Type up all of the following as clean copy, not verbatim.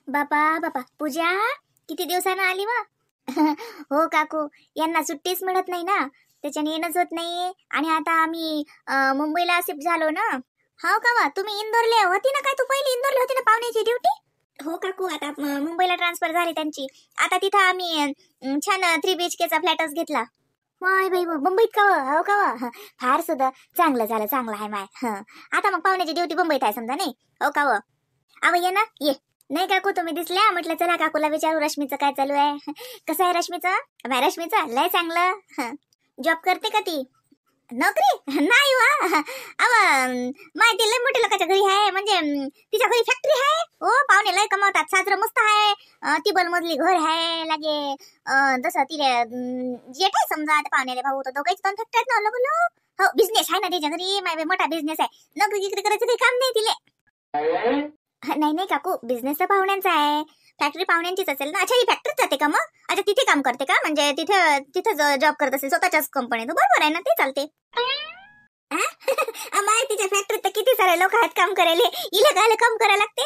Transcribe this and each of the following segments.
बापा बापा पूजा किती दिवसानं आली वा. हो काकू, यांना सुट्टीच मिळत नाही ना, त्याच्याने येणंच होत नाही. आणि आता आम्ही मुंबईला शिफ्ट झालो ना. हो का वा, तुम्ही इंदोरला होती ना काय? तू पहिली इंदोरला होती ना पाहुण्याची ड्युटी? हो काकू, आता मुंबईला ट्रान्सफर झाली त्यांची. आता तिथं आम्ही छान 3 BHK चा फ्लॅटच घेतला. माय बाई, मुंबईत का हो का वा? फार सुद्धा चांगलं झालं, चांगलं आहे माय. आता मग पाहुण्याची ड्युटी मुंबईत आहे समजा नाही. हो का व? अव ये ना ये. नाही काकू, तुम्ही दिसल्या, म्हटलं चला काकूला विचारू रश्मीचं काय चालू आहे. कसं आहे रश्मीचं? रश्मीचं लय चांगलं. जॉब करते का ती? नोकरी नाही वा. अव माहिती लय मोठ्या लोकांच्या घरी आहे, म्हणजे तिच्या घरी फॅक्टरी आहे. हो, पाहुणे लय कमावतात. साजरं मस्त आहे, टिबल मधली घर आहे लागे. जसं तिला जेठ आहे समजा. ते पाहुण्याला भाऊ होतो, दोघेच दोन फॅक्टरी आहेत ना अलग अलग. हो, बिझनेस आहे ना त्याच्या घरी. माय मोठा बिझनेस आहे. नोकरी गिकरी करायचं काही काम नाही तिले. नाही नाही काकू, बिझनेस तर पाहुण्यांचा आहे, फॅक्टरी पाहुण्यांचीच असेल ना. अच्छा, ही फॅक्टरीत जाते का मग? अच्छा, तिथे काम करते का? म्हणजे तिथं जॉब करत असेल स्वतःच्याच कंपनीत. बरोबर आहे ना, ते चालते. माय तिच्या फॅक्टरीत तर किती सारे लोक आहेत काम करायला. इला काय काम करायला लागते?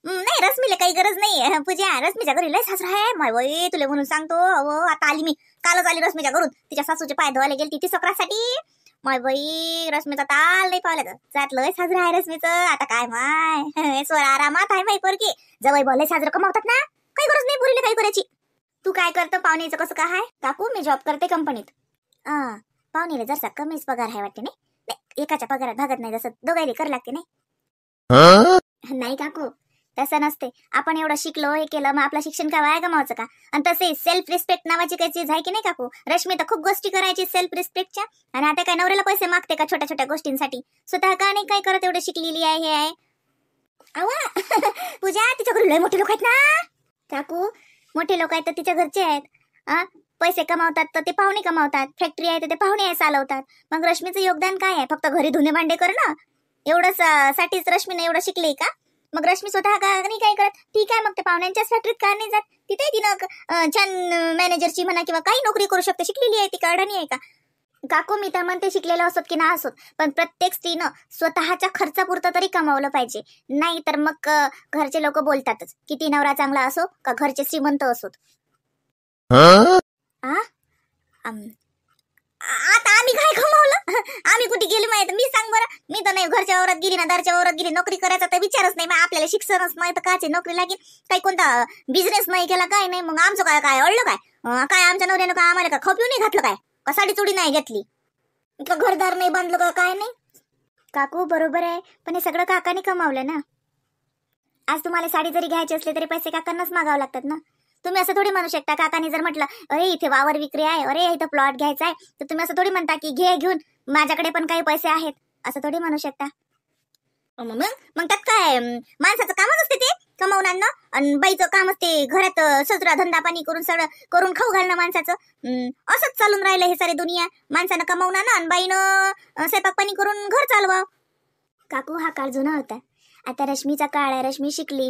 नाही, रश्मीला काही गरज नाही. पूजा, रश्मीच्या घरी लय सासरा आहे. माय बाई, तुला म्हणून सांगतो. अहो, आता आली मी, कालच आली रश्मीच्या घरून. तिच्या सासूचे पाय धुवायला गेली ती सकाळसाठी. माय बाई, रश्मीचा ताल नाही पावला जात. लय साजरा आहे रश्मीचं. आता काय माय स्वर आरामात आहे माई पोरगी. जवळ भले साजरं कमावतात ना, काही गरज नाही पुरीला काही करायची. तू काय करतो? पाहुण्याचं कसं काय आहे? काकू, मी जॉब करते कंपनीत. पाहुणेला जरसा कमीच पगार आहे वाटते नाही. एकाच्या पगारात भागत नाही, जसं दोघायला कर लागते नाही. नाही काकू, तसं नसते. आपण एवढं शिकलो, हे केलं, मग आपलं शिक्षण काय वाया गमावायचं का? आणि तसे सेल्फ रिस्पेक्ट नावाची काही चीज आहे की नाही काकू? रश्मी तर खूप गोष्टी करायची सेल्फ रिस्पेक्टच्या. आणि आता काय नवऱ्याला पैसे मागते का छोट्या छोट्या गोष्टींसाठी? स्वतः का नाही काय करत? एवढं शिकलेली आहे, हे आहे. अवा पूजा, तिच्या घरी लय मोठे लोक आहेत ना. काकू, मोठे लोक आहेत तर तिच्या घरचे आहेत. पैसे कमावतात तर ते पाहुणे कमावतात. फॅक्टरी आहे तर ते पाहुणे चालवतात. मग रश्मीचं योगदान काय आहे? फक्त घरी धुणे भांडे करणं एवढंच साठीच रश्मीने एवढं शिकले का? मग रश्मी स्वतः का नाही काय करत? ठीक आहे, मग ते पाहुण्यांच्याच फॅक्टरीत का नाही जात? तिथे तिनं छान मॅनेजरची म्हणा किंवा काही नोकरी करू शकते. शिकलेली आहे ती, का अडाणी आहे का? काकू, मी तर म्हणते शिकलेलं असोत की ना असोत, पण प्रत्येक स्त्रीनं स्वतःच्या खर्चापुरतं तरी कमावलं पाहिजे. नाही तर मग घरचे लोक बोलतातच, किती नवरा चांगला असो का घरचे श्रीमंत असोत. आता आम्ही काय कमावलं? आम्ही कुठे गेलो माहिती? मी सांग बरं. मी तर नाही घरच्या वावरात गेली ना दारच्या वावरात गेली. नोकरी करायचा तर विचारच नाही. मग आपल्याला शिक्षणच नाही तर काचे नोकरी लागेल? काही कोणता बिझनेस नाही केला काय नाही. मग आमचं काय काय अडलं काय? काय आमच्या नवऱ्यानं काय आम्हाला का खाऊ नाही घातलं काय? का साडी चोडी नाही घेतली? का घरदार नाही बांधलं का? काय नाही. काकू, बरोबर आहे, पण हे सगळं काकाने कमावलं ना. आज तुम्हाला साडी जरी घ्यायची असली तरी पैसे काकांनाच मागावं लागतात ना. तुम्ही असं थोडी म्हणू शकता, काकाने जर म्हटलं अरे इथे वावर विक्री आहे, अरे इथं प्लॉट घ्यायचा आहे, तर तुम्ही असं थोडी म्हणता की घे घेऊन, माझ्याकडे पण काही पैसे आहेत, असं थोडी म्हणू शकता. मग त्यात काय? माणसाचं कामच असते ते कमावून आणणं, आणि बाईचं काम असते घरात सजरा धंदा पाणी करून सगळं करून खाऊ घालणं माणसाचं. असंच चालून राहिलं हे सारे दुनिया. माणसानं कमावून आणणं आणि बाईनं स्वयंपाक पाणी करून घर चालवा. काकू, हा काळ जुना होता. आता रश्मीचा काळ आहे. रश्मी शिकली.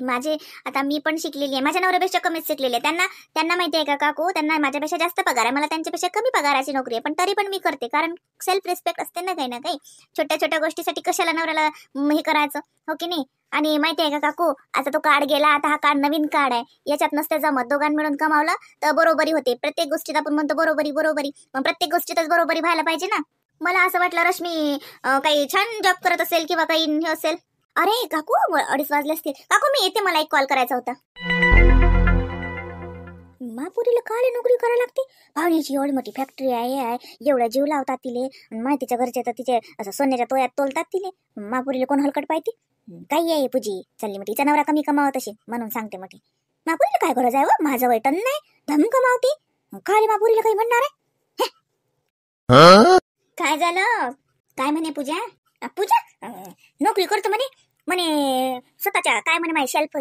आता मी पण शिकलेली आहे. माझ्या नवऱ्यापेक्षा कमीच शिकलेली आहे. त्यांना माहिती आहे का काकू? त्यांना माझ्यापेक्षा जास्त पगार आहे. मला त्यांच्यापेक्षा कमी पगाराची नोकरी आहे, पण तरी पण मी करते, कारण सेल्फ रिस्पेक्ट असते ना काही ना काही. छोट्या छोट्या गोष्टीसाठी कशाला नवऱ्याला हे करायचं, हो की नाही? आणि माहिती आहे का काकू, आता तो काळ गेला, आता हा काळ नवीन काळ आहे. याच्यात नसते जमत. दोघां मिळून कमावलं तर बरोबरी होते. प्रत्येक गोष्टीत आपण म्हणतो बरोबरी बरोबरी, मग प्रत्येक गोष्टीतच बरोबरी व्हायला पाहिजे ना. मला असं वाटलं रश्मी काही छान जॉब करत असेल किंवा काही हे असेल. अरे काकू, 2:30 वाजले असतील. काकू, मी येते, मला एक कॉल करायचा होता. महापुरीला काळे नोकरी करायला लागते. पाहुण्याची एवढी मोठी फॅक्टरी आहे, एवढा जीव लावतात तिले. माहितीच्या घरचे तर तिचे असं सोन्याच्या तोयात तोलतात तिले. महापुरीला कोण हलकट पाहिजे? काही आहे पूजी चालली मोठी, तिचा नवरा कमी कमावत असे म्हणून सांगते मोठी. महापुरीला काय गरज आहे व? माझं वैटन नाही, धम कमावते. काय महापुरीला काही म्हणणार आहे? काय झालं? काय म्हणे पूजा? नोकरी करतो म्हणे स्वतःच्या काय म्हणे माय शेल्फ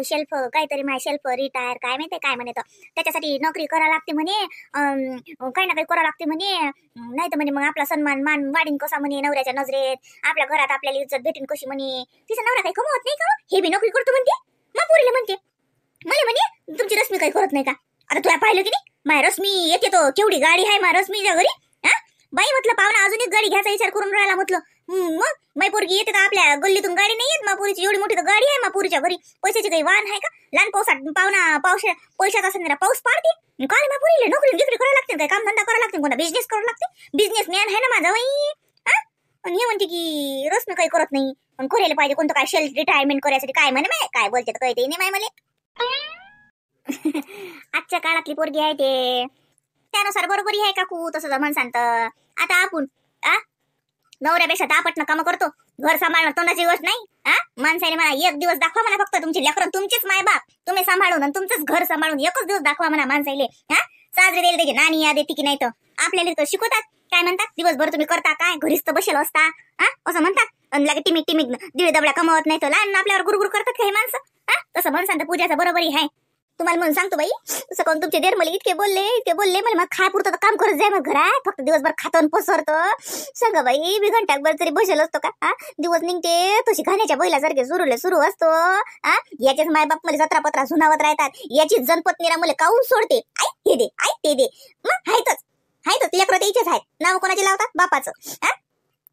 काहीतरी माय शेल्फ रिटायर काय माहिती काय म्हणे, तर त्याच्यासाठी नोकरी करायला लागते म्हणे. काही ना काही करावं लागते म्हणे, नाही तर म्हणे मग आपला सन्मान मान वाढीन कसा म्हणे नवऱ्याच्या नजरेत, आपल्या घरात आपल्याला इज्जत भेटेन कशी म्हणे. तिचा नवरा काही कमवत नाही का? हे बी नोकरी करतो म्हणते. मग पुरीला म्हणते मला म्हणे तुमची रश्मी काही करत नाही का? आता तुला पाहिलं की नाही माय रश्मी येते तो केवढी गाडी आहे माय रश्मीच्या घरी. बाई म्हटलं पाहुणा अजून एक गाडी घ्यायचा विचार करून राहिला म्हटलं. मग माय पोरगी येते तर आपल्या गल्लीतून गाडी नाही येत. मापुरीची एवढी मोठी तर गाडी आहे मापुरीच्या घरी. पैशाची काही वाहन आहे का? लहान पैशाचा असं नाही पाऊस पाडते काय ना पुरीले नोकरी गिकरी करायला लागते काय काम धंदा करायला लागते कोणता बिझनेस करायला लागते बिझनेसमॅन आहे ना माझा बाई आणि हे म्हणते की रस्म काही करत नाही पण करायला पाहिजे कोणतं काय सेल्फ रिटायरमेंट करायसाठी काय म्हणे माय काय बोलते तर कळते नाही माय मला आजच्या काळातली पोरगी आहे ते त्यानुसार बरोबरी आहे काकू तसं जमान सांगत आता आपण नवऱ्यापेक्षा दापटनं काम करतो घर सांभाळणं तोंडाची गोष्ट नाही माणसाने मला एक दिवस दाखवा म्हणा फक्त तुमची लेकरं तुमचेच मायबाप तुम्ही सांभाळून आणि तुमचंच घर सांभाळून एकच दिवस दाखवा म्हणा माणसाले साजरे दिले त्याची नानी या देते की नाही तर आपल्याला तर शिकवतात काय म्हणतात दिवसभर तुम्ही करता काय घरीच तर बसेल असता असं म्हणतात आणि लागे टिमिक टिमिक दीड दबड्या कमवत नाही तर लहान आपल्यावर गुरगुर करतात काही माणसं तसं म्हणून सांगता पूजाचा बरोबरी आहे तुम्हाला म्हणून सांगतो बाई तसं कोण तुमचे देर मला इतके बोलले मला खाय पुरतं काम करत जाय मग घरात फक्त दिवसभर खातो पसरतो सांगा बाई मी घंटाभर तरी बसेल असतो का दिवस निघते तशी खाण्याच्या बैलासारखे सुरू असतो याचेच मायबाप मला जत्रा पत्रा सुनावत राहतात याची जनपत्नीला मला काऊन सोडते आई हे दे आई ते दे मग हायतच लेकरं त्याचेच आहेत नाव कोणाचे लावतात बापाचं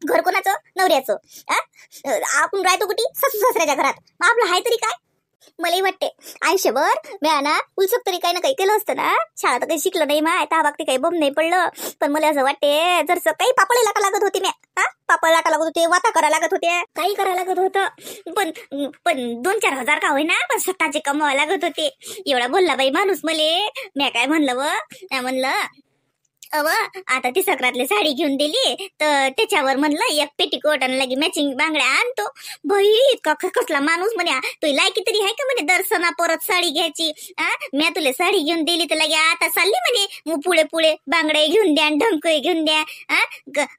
घर कोणाचं नवऱ्याचं आपण राहतो कुठे सासू सासऱ्याच्या घरात मग आपलं हाय तरी काय मलाही वाटते आयुष्यभर मी ना उलसक तरी काही ना काही केलं असतं ना शाळा तर काही शिकलं नाही माय त्या बाबतीत काही बम नाही पडलं पण मला असं वाटते जर काही पापड लागत होती मी पापड लागत होते वाता करायला लागत होते काही करायला लागत होतं पण 2-4 हजार का होईना पण स्वतःचे कमवायला लागत होते एवढा बोलला बाई माणूस मले मी काय म्हणलं आता ती सक्रातली साडी घेऊन दिली तर त्याच्यावर म्हणलं एक पेटीकोट आणि लगे मॅचिंग बांगड्या आणतो बाई इतका कसला माणूस म्हणे तू लायकी तरी आहे का म्हणे दर्शना परत साडी घ्यायची मी तुला साडी घेऊन दिली तर लगे आता चालली म्हणे मग पुढे बांगड्या घेऊन द्या ढंकळे घेऊन द्या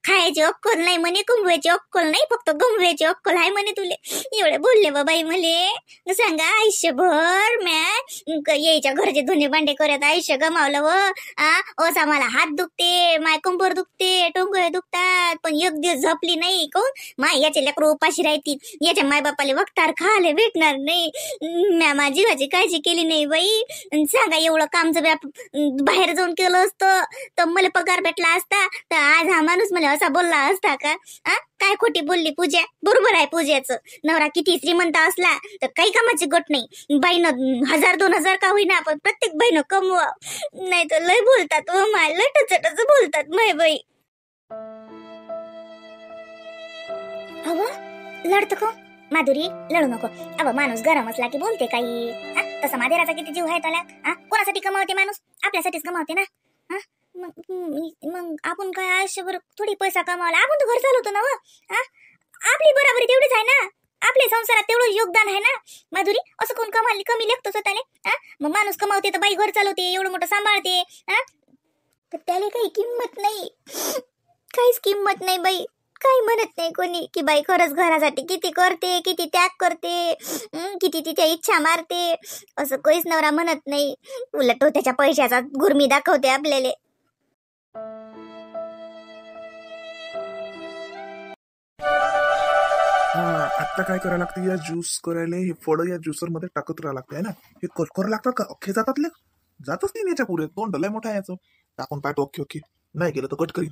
खायची अक्कल नाही म्हणे कुंभवायची अक्कल नाही फक्त गमवायची अक्कल आहे म्हणे तुले एवढे बोलले बाई मले सांगा आयुष्यभर म्या यायच्या घरचे धुणे भांडे करत आयुष्य गमावलं असा मला हात दुखते माय कंबर दुखते टोंगळे दुखतात पण एक दिवस झोपली नाही कोण माय याचे लेकरं उपाशी राहतील याच्या मायबापाला वक्तार खायला भेटणार नाही म्या माझी जीवाची काळजी केली नाही बाई सांगा एवढं काम जर बाहेर जाऊन केलं असतं तर मला पगार भेटला असता तर आज हा माणूस मला असा बोलला असता का काय खोटी बोलली पूजा बरोबर आहे पूजाचं नवरा किती श्रीमंत असला तर काही कामाची गट नाही बाईनं 1000-2000 का होईना पण प्रत्येक बाईनं कमवा नाही तर लय बोलतात माय लटच बोलतात माय बाई लढत को माधुरी लढू नको माणूस गरम असला की बोलते काही तसा माधेराचा किती जीव आहे त्याला कोणासाठी कमावते माणूस आपल्यासाठीच कमावते ना मग आपण काय आयुष्यभर थोडी पैसा कमावला आपण तर घर चालवतो ना आपली बराबरी तेवढीच आहे ना आपल्या संसारात तेवढं योगदान आहे ना माधुरी असं कोण कमी लेखतो स्वतःले मग माणूस कमावते तर बाई घर चालवते एवढं मोठं सांभाळते तर त्याला काही किंमत नाही काहीच किंमत नाही बाई काही म्हणत नाही कोणी की बाई खरंच घरासाठी किती करते किती त्याग करते किती तिच्या इच्छा मारते असं काहीच नवरा म्हणत नाही उलट तो त्याच्या पैशाचा गुरमी दाखवते आपल्याला आता काय करायला लागतं या ज्यूस करायला हे फळं या ज्युसर मध्ये टाकत राहावं लागतं है ना हे करावं लागतात का अख्खे जातात जातच नाही याच्या पुढे तोंड लय मोठा याचं टाकून पाहतो ओके नाही केलं तर कट करीन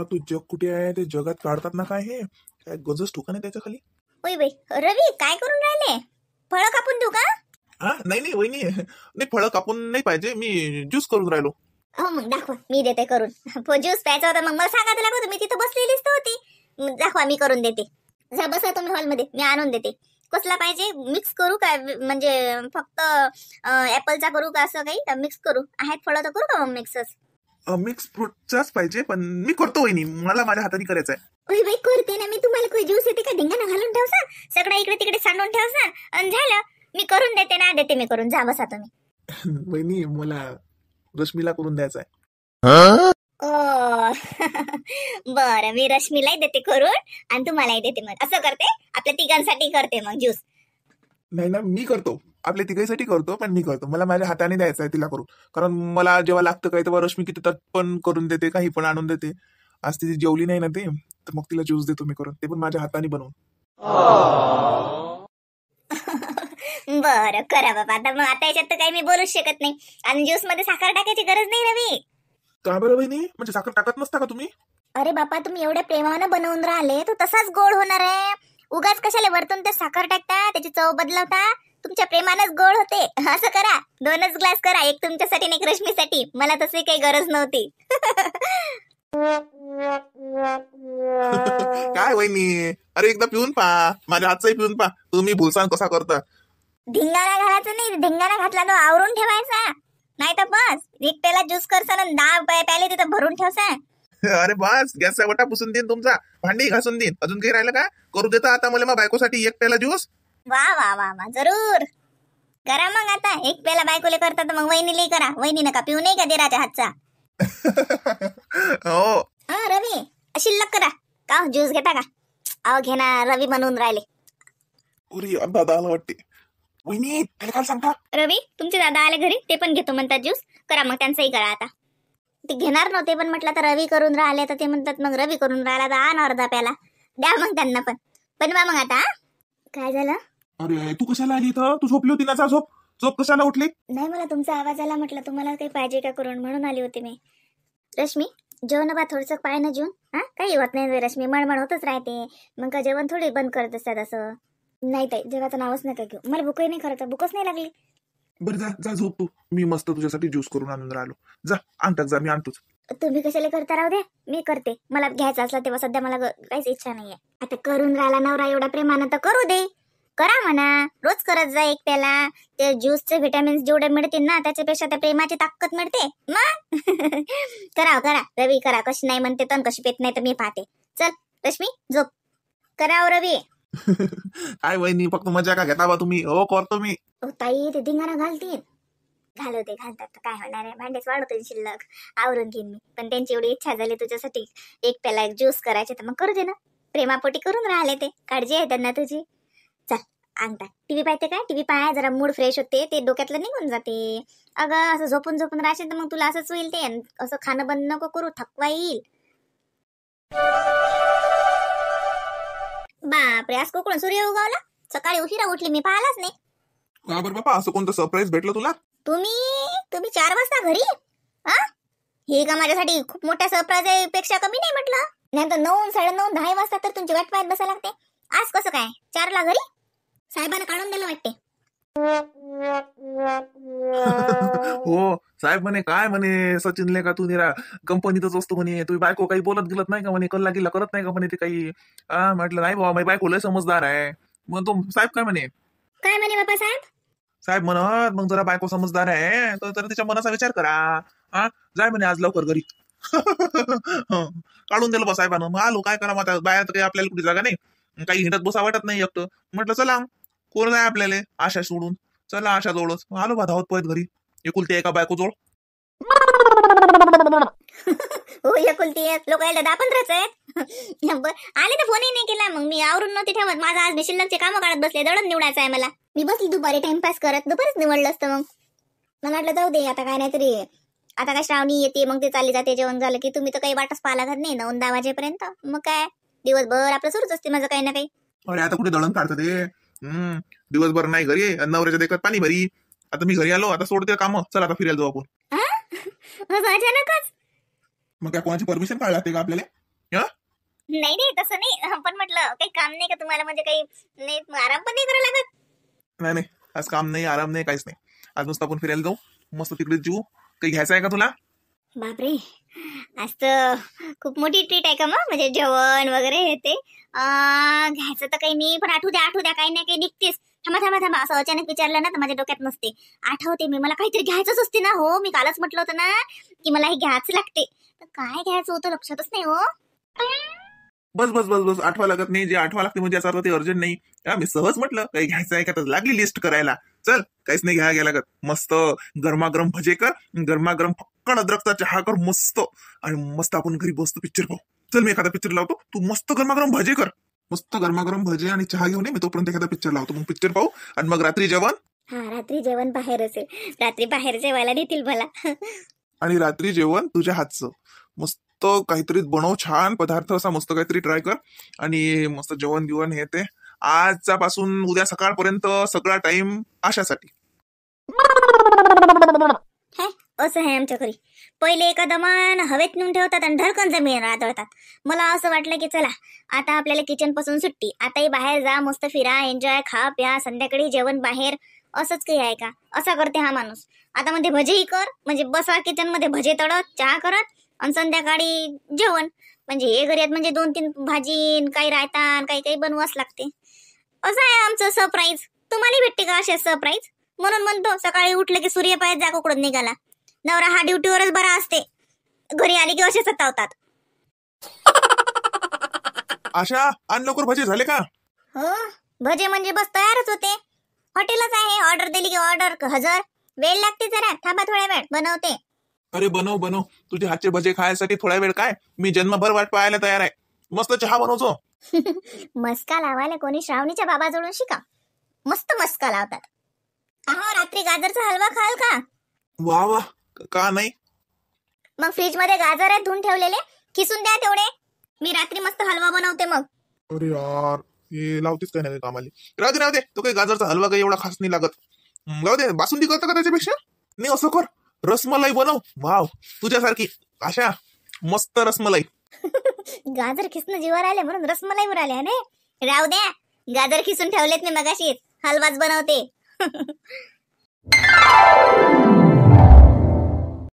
तू जग कुठे आहे ते जगात काढतात ना काय हे काय गजच ठोका नाही त्याच्या खाली ओय बाई रवी काय करून राहिले फळं कापून देऊ का नाही वहिनी नाही फळं कापून नाही पाहिजे मी ज्यूस करून राहिलो मग दाखवा मी देते करून ज्यूस प्यायचा होता मग मला सांगायला लागत मी तिथं बसलेलीच तर होती दाखवा मी करून देते जा बसा तुम्ही हॉलमध्ये मी आणून देते कसला पाहिजे मिक्स करू काय म्हणजे फक्त ऍपलचा करू का असं काही मिक्स करू आहेत फळं तर करू का मग मिक्सच मिक्स फ्रूटचाच पाहिजे पण मी करतो वहिनी मला माझ्या हाताने करायचं आहे ओय बाई करते ना मी तुम्हाला काही ज्यूस येते का धिंगाणा घालून ठेवसा सगळं इकडे तिकडे सांडून ठेवसा आणि झालं मी करून देते ना देते मी करून जा बसा तुम्ही वहिनी मला रश्मीला करून द्यायचं आहे बरं मी रश्मीलाही देते करून आणि तुम्हालाही देते मग असं करते आपल्या तिघांसाठी करते मग ज्यूस नाही ना मी करतो आपल्या तिघांसाठी करतो पण मी करतो मला माझ्या हाताने द्यायचं आहे तिला करून कारण मला जेव्हा लागतं काही तेव्हा रश्मी किती पण करून देते काही पण आणून देते आज ती जेवली नाही ना ते तर मग तिला ज्यूस देतो मी करून ते पण माझ्या हाताने बनवून बरं करा बाबा आता मग आता याच्यात तर काही मी बोलूच शकत नाही आणि ज्यूस मध्ये साखर टाकायची गरज नाही रवी का बरं बहिणी म्हणजे साखर टाकत नसता का तुम्ही अरे बापा तुम्ही एवढ्या प्रेमानं बनवून राहिले तो तसाच गोड होणार आहे उगाच कशाला वरतून ते साखर टाकता त्याची चव बदलवता तुमच्या प्रेमानच गोड होते. असं करा, 2च ग्लास करा, एक तुमच्यासाठी आणि एक रश्मीसाठी. मला तशी काही गरज नव्हती. काय वहिनी, अरे एकदा पिऊन पा, माझ्या हातचाही पिऊन पा, तुम्ही भुलसान कसा करता. धिंगाणा घालायचा नाही, धिंगाणा घातला तो आवरून ठेवायचा. नाही तर बस एकट्याला ज्यूस करसा ना 10 प्याले तिथं भरून ठेवसा. अरे बस, गॅसचा वटा पुसून देईन तुमचा, भांडी घासून देईन. अजून काही राहिलं का? करू देता आता मला बायकोसाठी एक प्याला ज्यूस. वा वा वा वा, जरूर करा मग. आता एक प्याला बायकोले करता तर मग वहिनीला करा. वहिनी नका पिऊ नाही का देराच्या हातचा. हो. रवी शिल्लक करा का ज्यूस घेता का? अहो घे ना, रवी बनवून राहिले. अरे दादा आला वाटते. वहिनी त्याला काय सांगता? रवी तुमचे दादा आले घरी, ते पण घेतो म्हणतात ज्यूस. करा मग त्यांचंही करा. आता ते घेणार नव्हते पण म्हटलं तर रवी करून राहिले तर ते म्हणतात मग रवी करून राहिला तर आण अर्धा प्याला द्या मग त्यांना पण. बनवा मग आता. काय झालं? अरे तू कशाला आली इथं? तू झोपली होती ना? झोप कशाला उठली? नाही, मला तुमचा आवाज आला, म्हटलं तुम्हाला काही पाहिजे का करून, म्हणून आली होती मी. रश्मी जेवण बा थोडंसं पाय ना जेवण. हा काही होत नाही रश्मी, मळमळ होतच राहते. मग का जेवण थोडी बंद करत असतात असं. नाही ताई, जेवाचं नावच नका घेऊ. मला भूकही नाही, खरं तर भूकच नाही लागली. बरं जा जा झोप तू. मी मस्त तुझ्यासाठी ज्यूस करून आणून राहिलो. जा आणतात जा, मी आणतोच. तुम्ही कशाला करता? राहू द्या, मी करते. मला घ्यायचं असला तेव्हा, सध्या मला काहीच इच्छा नाहीये. आता करून राहिला नवरा एवढा प्रेमानं तर करू दे. करा म्हणा, रोज करत जा एक प्याला. ते ज्यूसचे व्हिटॅमिन्स जेवढे मिळतील ना त्याच्यापेक्षा त्या प्रेमाची ताकद मिळते मग. करा रवी करा. कशी नाही म्हणते तर कशी पेत नाही तर मी पाहते. चल रश्मी झोप. करा रवी. काय वहिनी फक्त मजा का घेता बा तुम्ही? हो करतो मी. ताई ते धिंगाणा घालतील. घालतात तर काय होणार आहे, भांडेच वाढवतील शिल्लक. आवरून घेईन मी. पण त्यांची एवढी इच्छा झाली तुझ्यासाठी एक प्याला एक ज्यूस करायचे तर मग करू दे ना. प्रेमापोटी करून राहिले ते. काळजी आहे त्यांना तुझी. चल अंगठा. टीव्ही पाहते काय? टीव्ही पाहाय जरा मूड फ्रेश होते, ते डोक्यातलं निघून जाते. अगं असं झोपून राहशील तर मग तुला असंच होईल. ते असं खाणं बंद नको करू, थकवा येईल. बापरे, आज कोकण सूर्य उगवला. सकाळी उशिरा उठली मी, पाहिलाच नाही. का बरं बाबा, असं कोणतं सरप्राईज भेटलं तुला? तुम्ही 4 वाजता घरी? हे का माझ्यासाठी खूप मोठ्या सरप्राईज पेक्षा कमी नाही म्हटलं. नाही तर 9, 9:30, 10 वाजता तर तुमची वाट पाहत बसायला लागते. आज कसं काय 4ला घरी? साहेबांना काढून दिलं वाटते. हो साहेब म्हणे काय म्हणे, सचिनले का तू निरा कंपनीतच असतो म्हणे, तुम्ही बायको काही बोलत गेलत नाही का म्हणे, कल्ला गिल्ला करत नाही का म्हणे ते काही. म्हटलं नाही बाबा, माझी बायको लय समजदार आहे. मग तो साहेब काय म्हणे बाबा साहेब? साहेब म्हणत मग जरा बायको समजदार आहे तर तिच्या मनाचा विचार करा. जाय म्हणे आज लवकर घरी. काढून दिलं बा साहेबानं. मग आलो, काय करा आता, बाहेर काही आपल्याला कुठे जागा नाही, काही हिंडत बसा वाटत नाही एकटं. म्हटलं चला कोण जाय आपल्याला आशा सोडून, चला आशा जवळच. आलो बा धावत पळत घरी, एकुलती एका बायको जवळ. हो एकुलती एक, लोक यायला 10-15 आहेत. आले तर फोनही नाही केला. मग मी आवरून नव्हती ठेवत. माझा आज शिल्लकचे कामं काढत बसले, दळण निवडायचं आहे मला. मी बसली दुपारी टाइमपास करत, दुपारीच निवडलं असतं. मग मला वाटलं जाऊ दे आता, काय नाही तरी आता काय श्रावणी येते मग ते चालली जाते. जेवण झालं की तुम्ही तर काही वाटच पाहा लागत नाही 9-10 वाजेपर्यंत. मग काय दिवसभर आपलं सुरूच असते माझं काही ना काही. अरे आता कुठे दळण काढतं ते, दिवसभर नाही घरी, नवऱ्याच्या देखत पाणी भरी. आता मी घरी आलो, आता सोडते काम, चला आता फिरायला जाऊ आपण. अचानकच? मग काय कोणाची परमिशन काढ लागते का आपल्याला? नाही तसं नाही, पण म्हटलं काही काम नाही का तुम्हाला, म्हणजे काही नाही आराम पण नाही करायला लागत? नाही आज काम नाही, आराम नाही, काहीच नाही. आज नुसतं आपण फिरायला जाऊ, मस्त तिकडे जीव. काही घ्यायचं आहे का तुला? बापरे, आज तर खूप मोठी ट्रीट आहे का मग, म्हणजे जेवण वगैरे हे ते. घ्यायचं तर काही नाही, पण आठवू द्या काही नाही काही निघतेस. थांबा असं अचानक विचारलं ना तर माझ्या डोक्यात नसते. आठवते मी, मला काहीतरी घ्यायचंच असते ना. हो मी कालच म्हटलं होतं ना की मला हे घ्यायचं लागते. तर काय घ्यायचं होतं लक्षातच नाही हो. बस आठवा लागत नाही. जे आठवा लागते म्हणजे याचा ते अर्जंट नाही. मी सहज म्हटलं काही घ्यायचं आहे का, तर लागली लिस्ट करायला. चल काहीच नाही घ्यायला लागत. मस्त गरमागरम भजे कर, गरमागरम फक्कड अद्रकचा चहा कर मस्त, आणि मस्त आपण घरी बसतो पिक्चर पाहू. चल मी एखादा पिक्चर लावतो, तू मस्त गरमागरम भजे कर. मस्त गरमागरम भजे आणि चहा घेऊन ये, मी तोपर्यंत एखादा पिक्चर लावतो. मग पिक्चर पाहू आणि मग रात्री जेवण. रात्री जेवण बाहेर असेल, रात्री बाहेर जेवायला देतील मला. आणि रात्री जेवण तुझ्या हातचं मस्त काहीतरी बनव, छान पदार्थ असा मस्त काहीतरी ट्राय कर, आणि मस्त जेवण गिवण हे ते. आजच्या पासून उद्या सकाळपर्यंत सगळा टाइम आशासाठी. असं आहे आमच्या घरी. पहिले एका दमान हवेत नेऊन ठेवतात आणि धडकन जमीन आदळतात. मला असं वाटलं की चला आता आपल्याला किचन पासून सुट्टी, आताही बाहेर जा, मस्त फिरा, एन्जॉय, खा प्या, संध्याकाळी जेवण बाहेर, असंच काही आहे का? असा करते हा माणूस. आता म्हणजे भजेही कर, म्हणजे बसा किचन मध्ये भजे तळत, चहा करत आणि संध्याकाळी जेवण. म्हणजे हे घरी आहेत म्हणजे 2-3 भाजी, काही रायता, काही काही बनवावंच लागते. असं आहे आमचं सरप्राईज. तुम्हाला भेटते का असे सरप्राईज? म्हणून म्हणतो सकाळी उठलं की सूर्यपायात जा कुकडून निघाला. नवरा हा ड्युटीवरच बरा असते, घरी आली की असे सतावतात. आशा, आण लवकर भजे झाले का? हो, भजे म्हणजे बस तयारच होते. हॉटेलच आहे, ऑर्डर दिली की ऑर्डर हजर. वेळ लागते जरा, थांबा थोडा वेळ बनवते. अरे बनव बनव, तुझे हातचे भजे खायसाठी थोडा वेळ काय, मी जन्मभर वाट पाहायला तयार आहे. मस्त चहा बनवतो. मस्का लावायला कोणी श्रावणीच्या बाबाजवळून शिका. मस्त मस्का लावतात. अहो, रात्री गाजरचा हलवा खाल का? वा वा, का नाही? मग फ्रीज मध्ये गाजर आहेत धुवून ठेवलेले, किसून द्या तेवढे. मी रात्री मस्त हलवा बनवते मग. अरे यार, हे लावतीस काय नाही कामाली. राहू दे, तो काही गाजरचा हलवा काही एवढा खास नाही लागत. राहू दे, बासुंदी करता का त्याच्यापेक्षा? नाही असं कर, रसमलाई बनव. वाव, तुझ्यासारखी आशा, मस्त रसमलाई. गाजर खिसणं जीवावर आले म्हणून रसमलाईवर आले ना. राहू द्या, गाजर खिसून ठेवलेत मी मगाशीच, हलवाच बनवते.